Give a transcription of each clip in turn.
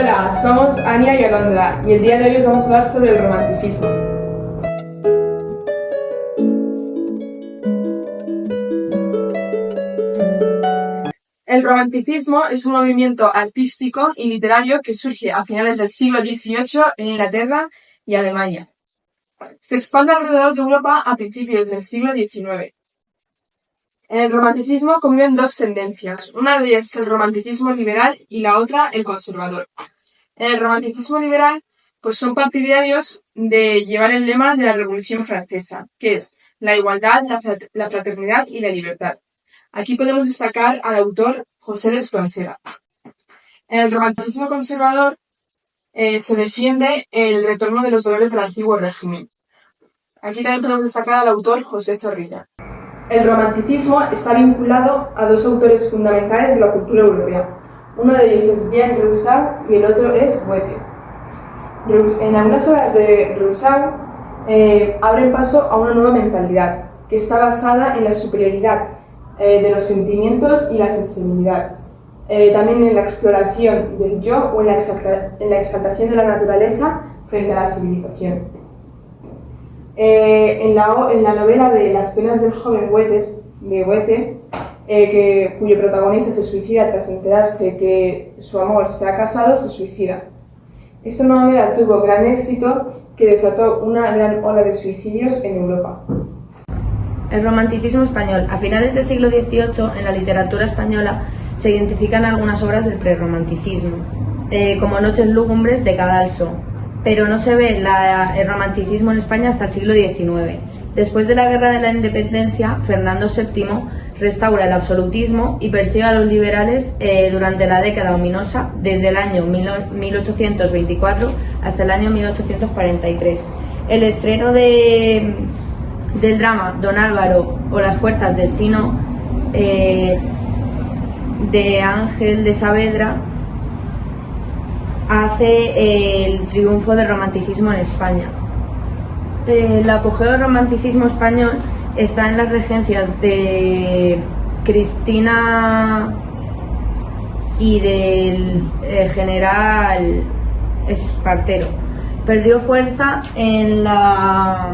Hola, somos Ania y Alondra y el día de hoy os vamos a hablar sobre el romanticismo. El romanticismo es un movimiento artístico y literario que surge a finales del siglo XVIII en Inglaterra y Alemania. Se expande alrededor de Europa a principios del siglo XIX. En el romanticismo conviven dos tendencias, una de ellas es el romanticismo liberal y la otra el conservador. En el romanticismo liberal, pues son partidarios de llevar el lema de la Revolución Francesa, que es la igualdad, la fraternidad y la libertad. Aquí podemos destacar al autor José de Espronceda. En el romanticismo conservador se defiende el retorno de los valores del antiguo régimen. Aquí también podemos destacar al autor José Zorrilla. El romanticismo está vinculado a dos autores fundamentales de la cultura europea. Uno de ellos es Jean Rousseau y el otro es Goethe. En algunas obras de Rousseau abren paso a una nueva mentalidad que está basada en la superioridad de los sentimientos y la sensibilidad. También en la exploración del yo o en la exaltación de la naturaleza frente a la civilización. En la novela de Las penas del joven Goethe, cuyo protagonista se suicida tras enterarse que su amor se ha casado, se suicida. Esta novela tuvo gran éxito que desató una gran ola de suicidios en Europa. El romanticismo español. A finales del siglo XVIII, en la literatura española, se identifican algunas obras del prerromanticismo, como Noches lúgubres de Cadalso, pero no se ve el romanticismo en España hasta el siglo XIX. Después de la Guerra de la Independencia, Fernando VII restaura el absolutismo y persigue a los liberales durante la década ominosa, desde el año 1824 hasta el año 1843. El estreno del drama Don Álvaro o Las fuerzas del Sino de Ángel de Saavedra hace el triunfo del romanticismo en España. El apogeo del romanticismo español está en las regencias de Cristina y del general Espartero. Perdió fuerza en la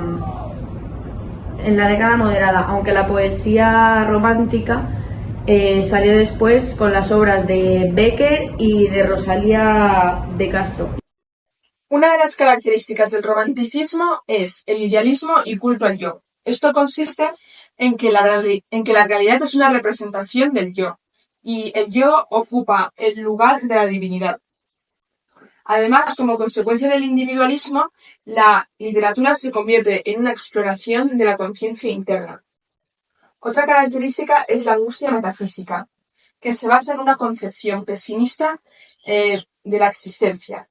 década moderada, aunque la poesía romántica salió después con las obras de Bécquer y de Rosalía de Castro. Una de las características del romanticismo es el idealismo y culto al yo. Esto consiste en que la realidad es una representación del yo, y el yo ocupa el lugar de la divinidad. Además, como consecuencia del individualismo, la literatura se convierte en una exploración de la conciencia interna. Otra característica es la angustia metafísica, que se basa en una concepción pesimista de la existencia.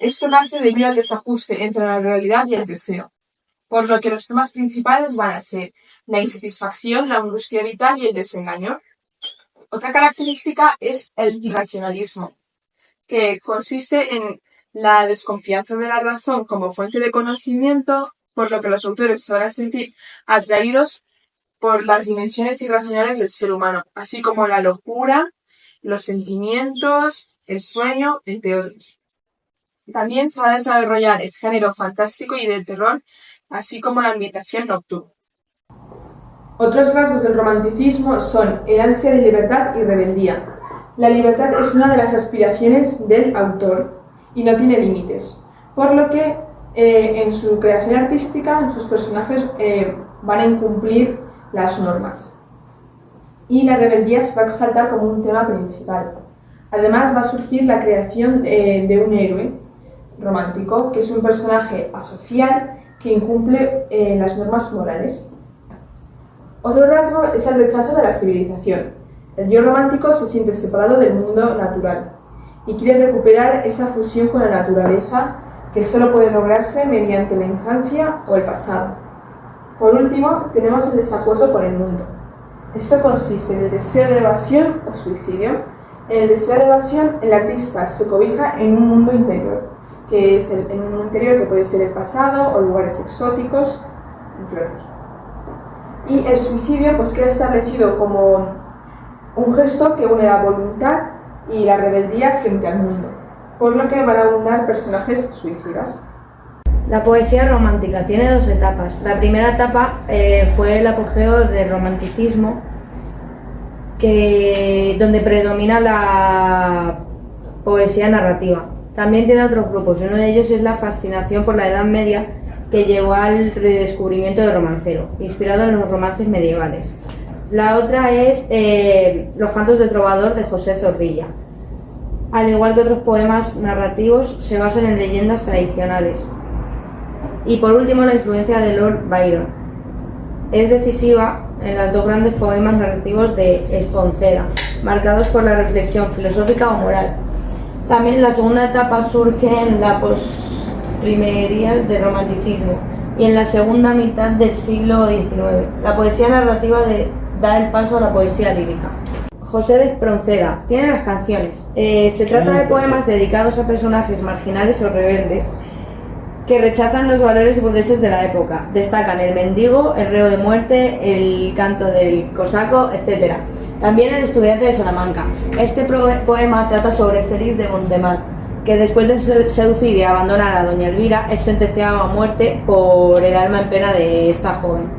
Esto nace debido al desajuste entre la realidad y el deseo, por lo que los temas principales van a ser la insatisfacción, la angustia vital y el desengaño. Otra característica es el irracionalismo, que consiste en la desconfianza de la razón como fuente de conocimiento, por lo que los autores se van a sentir atraídos por las dimensiones irracionales del ser humano, así como la locura, los sentimientos, el sueño, entre otros. También se va a desarrollar el género fantástico y del terror, así como la ambientación nocturna. Otros rasgos del romanticismo son el ansia de libertad y rebeldía. La libertad es una de las aspiraciones del autor y no tiene límites, por lo que en su creación artística sus personajes van a incumplir las normas. Y la rebeldía se va a exaltar como un tema principal. Además va a surgir la creación de un héroe romántico, que es un personaje asocial que incumple las normas morales. Otro rasgo es el rechazo de la civilización. El yo romántico se siente separado del mundo natural y quiere recuperar esa fusión con la naturaleza que solo puede lograrse mediante la infancia o el pasado. Por último, tenemos el desacuerdo con el mundo. Esto consiste en el deseo de evasión o suicidio. En el deseo de evasión, el artista se cobija en un mundo interior, que es en un mundo interior que puede ser el pasado o lugares exóticos, entre otros. Y el suicidio pues queda establecido como un gesto que une la voluntad y la rebeldía frente al mundo. por lo que van a abundar personajes suicidas. La poesía romántica tiene dos etapas. La primera etapa fue el apogeo del romanticismo, donde predomina la poesía narrativa. También tiene otros grupos, y uno de ellos es la fascinación por la Edad Media, que llevó al redescubrimiento del romancero, inspirado en los romances medievales. La otra es Los cantos del trovador de José Zorrilla. Al igual que otros poemas narrativos, se basan en leyendas tradicionales. Y por último, la influencia de Lord Byron es decisiva en los dos grandes poemas narrativos de Espronceda, marcados por la reflexión filosófica o moral. También la segunda etapa surge en las postrimerías del romanticismo y en la segunda mitad del siglo XIX. La poesía narrativa da el paso a la poesía lírica. José de Espronceda tiene las canciones. Se trata de poemas dedicados a personajes marginales o rebeldes que rechazan los valores burgueses de la época. Destacan el mendigo, el reo de muerte, el canto del cosaco, etc. También el estudiante de Salamanca. Este poema trata sobre Félix de Montemar, que después de seducir y abandonar a doña Elvira, es sentenciado a muerte por el alma en pena de esta joven.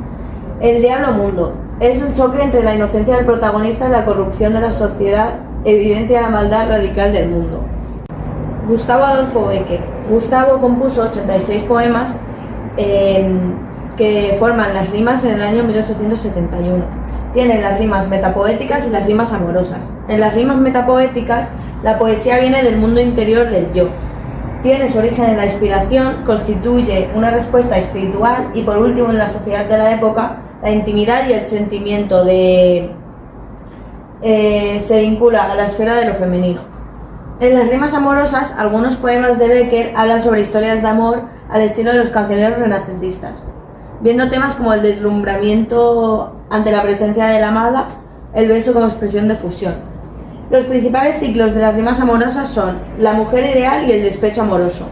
El diablo mundo es un choque entre la inocencia del protagonista y la corrupción de la sociedad, evidencia la maldad radical del mundo. Gustavo Adolfo Bécquer. Gustavo compuso 86 poemas que forman las rimas en el año 1871. Tiene las rimas metapoéticas y las rimas amorosas. En las rimas metapoéticas, la poesía viene del mundo interior del yo. Tiene su origen en la inspiración, constituye una respuesta espiritual y por último en la sociedad de la época, la intimidad y el sentimiento se vincula a la esfera de lo femenino. En las rimas amorosas, algunos poemas de Bécquer hablan sobre historias de amor al estilo de los cancioneros renacentistas, viendo temas como el deslumbramiento ante la presencia de la amada, el beso como expresión de fusión. Los principales ciclos de las rimas amorosas son la mujer ideal y el despecho amoroso.